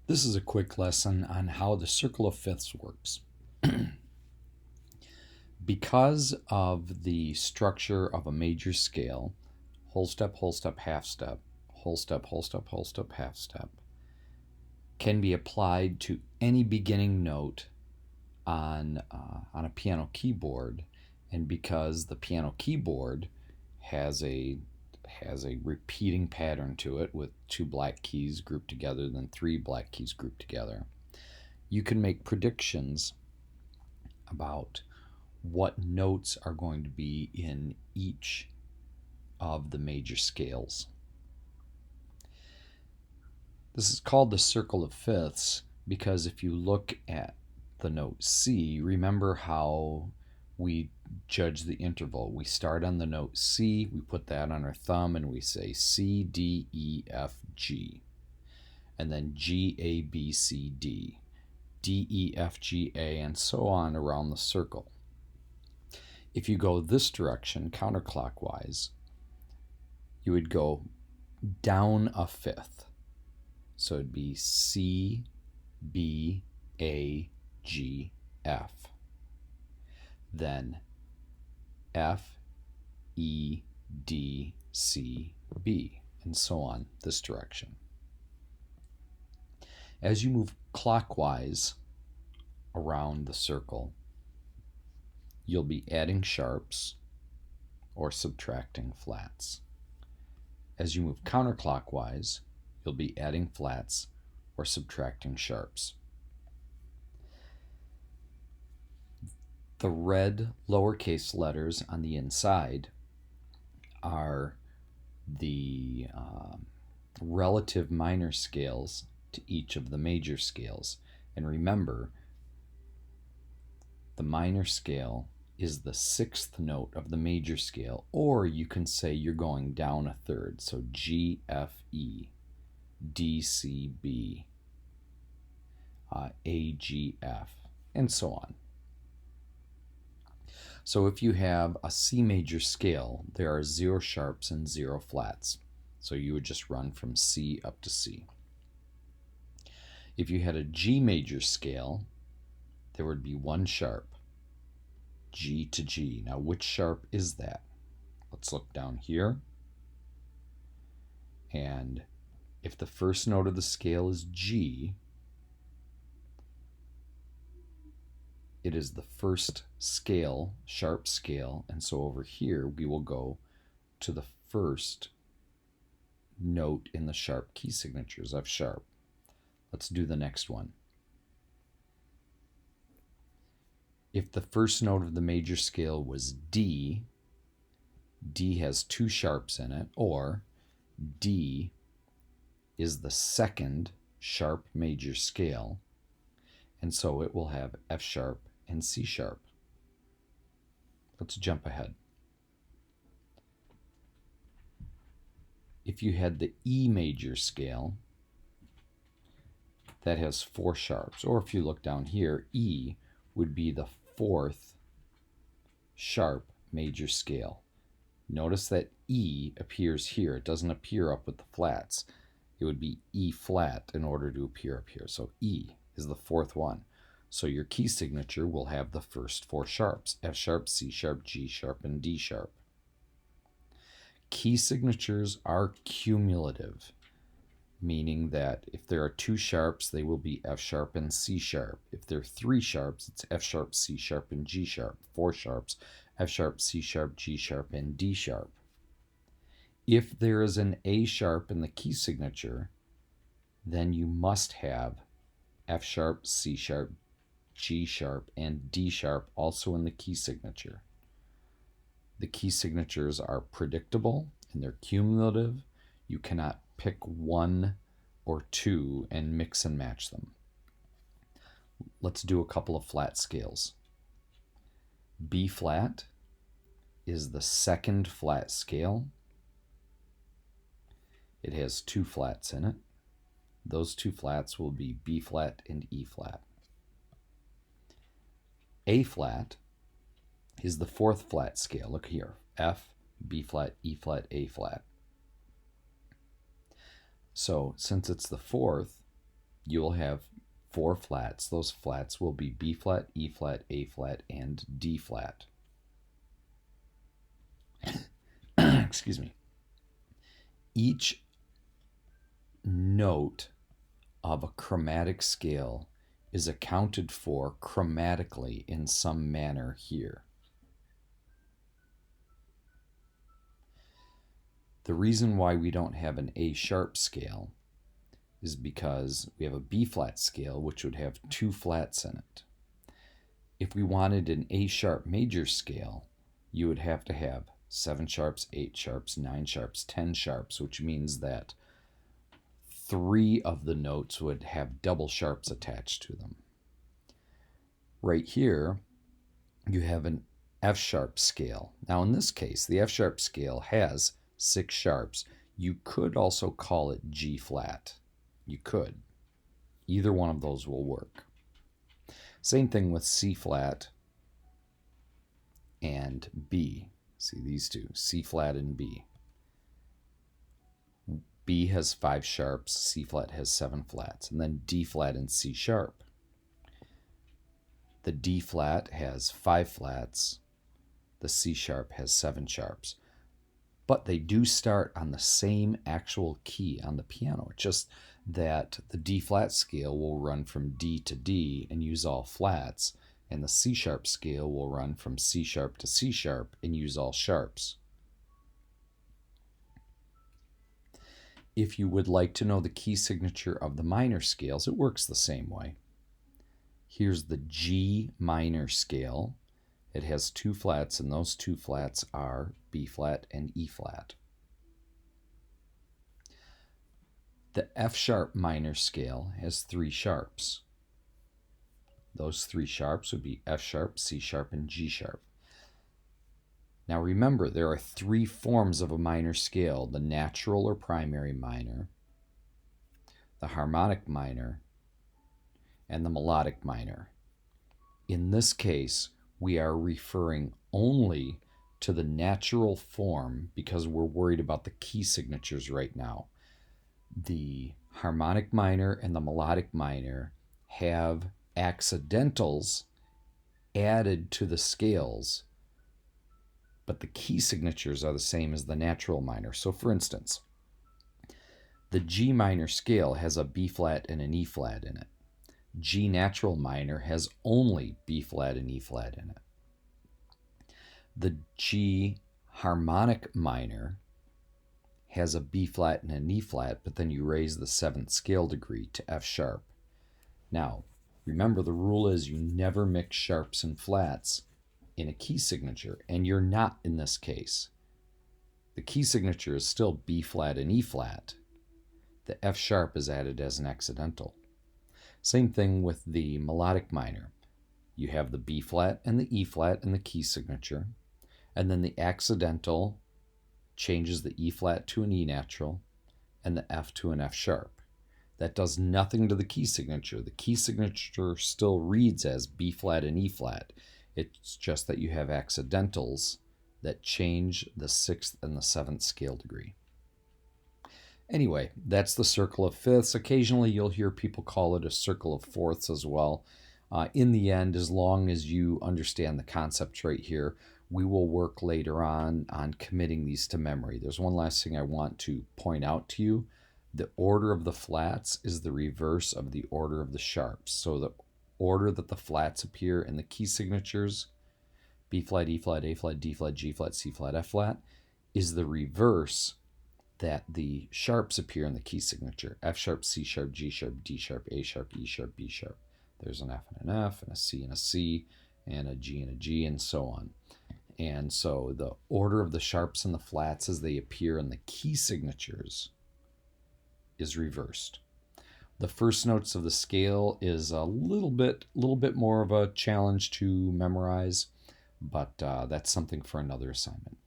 This is a quick lesson on how the circle of fifths works. Because of the structure of a major scale, whole step, half step, whole step, half step, can be applied to any beginning note on a piano keyboard, and because the piano keyboard has a repeating pattern to it with two black keys grouped together, then three black keys grouped together, you can make predictions about what notes are going to be in each of the major scales. This is called the circle of fifths because if you look at the note C, remember how we judge the interval. We start on the note C, we put that on our thumb, and we say C, D, E, F, G. And then G, A, B, C, D. D, E, F, G, A, and so on around the circle. If you go this direction, counterclockwise, you would go down a fifth. So it'd be C, B, A, G, F. Then F, E, D, C, B, and so on this direction. As you move clockwise around the circle, you'll be adding sharps or subtracting flats. As you move counterclockwise, you'll be adding flats or subtracting sharps. The red lowercase letters on the inside are the relative minor scales to each of the major scales. And remember, the minor scale is the sixth note of the major scale, or you can say you're going down a third. So G, F, E, D, C, B, A, G, F, and so on. So if you have a C major scale, there are 0 sharps and 0 flats. So you would just run from C up to C. If you had a G major scale, there would be 1 sharp, G to G. Now which sharp is that? Let's look down here. And if the first note of the scale is G, it is the first scale, sharp scale, and so over here we will go to the first note in the sharp key signatures, F sharp. Let's do the next one. If the first note of the major scale was D, D has 2 sharps in it, or D is the second sharp major scale, and so it will have F sharp and C sharp. Let's jump ahead. If you had the E major scale, that has 4 sharps, or if you look down here, E would be the 4th sharp major scale. Notice that E appears here. It doesn't appear up with the flats. It would be E flat in order to appear up here. So E is the 4th one. So your key signature will have the first 4 sharps, F sharp, C sharp, G sharp, and D sharp. Key signatures are cumulative, meaning that if there are 2 sharps, they will be F sharp and C sharp. If there are 3 sharps, it's F sharp, C sharp, and G sharp. 4 sharps, F sharp, C sharp, G sharp, and D sharp. If there is an A sharp in the key signature, then you must have F sharp, C sharp, G sharp, and D sharp also in the key signature. The key signatures are predictable and they're cumulative. You cannot pick 1 or 2 and mix and match them. Let's do a couple of flat scales. B flat is the 2nd flat scale. It has 2 flats in it. Those 2 flats will be B flat and E flat. A flat is the 4th flat scale. Look here, F, B flat, E flat, A flat. So since it's the 4th, you'll have four flats. Those flats will be B flat, E flat, A flat, and D flat. Excuse me. Each note of a chromatic scale is accounted for chromatically in some manner here. The reason why we don't have an A sharp scale is because we have a B flat scale, which would have two flats in it. If we wanted an A sharp major scale, you would have to have 7 sharps, 8 sharps, 9 sharps, 10 sharps, which means that 3 of the notes would have double sharps attached to them. Right here, you have an F sharp scale. Now in this case, the F sharp scale has 6 sharps. You could also call it G flat. You could. Either one of those will work. Same thing with C flat and B. See these two, C flat and B. B has 5 sharps, C flat has 7 flats, and then D flat and C sharp. The D flat has 5 flats, the C sharp has 7 sharps. But they do start on the same actual key on the piano. It's just that the D flat scale will run from D to D and use all flats, and the C sharp scale will run from C sharp to C sharp and use all sharps. If you would like to know the key signature of the minor scales, it works the same way. Here's the G minor scale. It has 2 flats, and those 2 flats are B flat and E flat. The F sharp minor scale has 3 sharps. Those 3 sharps would be F sharp, C sharp, and G sharp. Now remember, there are 3 forms of a minor scale: the natural or primary minor, the harmonic minor, and the melodic minor. In this case, we are referring only to the natural form because we're worried about the key signatures right now. The harmonic minor and the melodic minor have accidentals added to the scales, but the key signatures are the same as the natural minor. So for instance, the G minor scale has a B flat and an E flat in it. G natural minor has only B flat and E flat in it. The G harmonic minor has a B flat and an E flat, but then you raise the 7th scale degree to F sharp. Now, remember, the rule is you never mix sharps and flats in a key signature, and you're not in this case. The key signature is still B flat and E flat. The F sharp is added as an accidental. Same thing with the melodic minor. You have the B flat and the E flat in the key signature, and then the accidental changes the E flat to an E natural and the F to an F sharp. That does nothing to the key signature. The key signature still reads as B flat and E flat. It's just that you have accidentals that change the 6th and the 7th scale degree. Anyway, that's the circle of fifths. Occasionally you'll hear people call it a circle of fourths as well. In the end, as long as you understand the concepts right here, we will work later on committing these to memory. There's one last thing I want to point out to you. The order of the flats is the reverse of the order of the sharps. So the order that the flats appear in the key signatures, B flat, E flat, A flat, D flat, G flat, C flat, F flat, is the reverse that the sharps appear in the key signature: F sharp, C sharp, G sharp, D sharp, A sharp, E sharp, B sharp. There's an F and an F, and a C and a C, and a G and a G, and so on. And so the order of the sharps and the flats as they appear in the key signatures is reversed. The first notes of the scale is a little bit more of a challenge to memorize, but that's something for another assignment.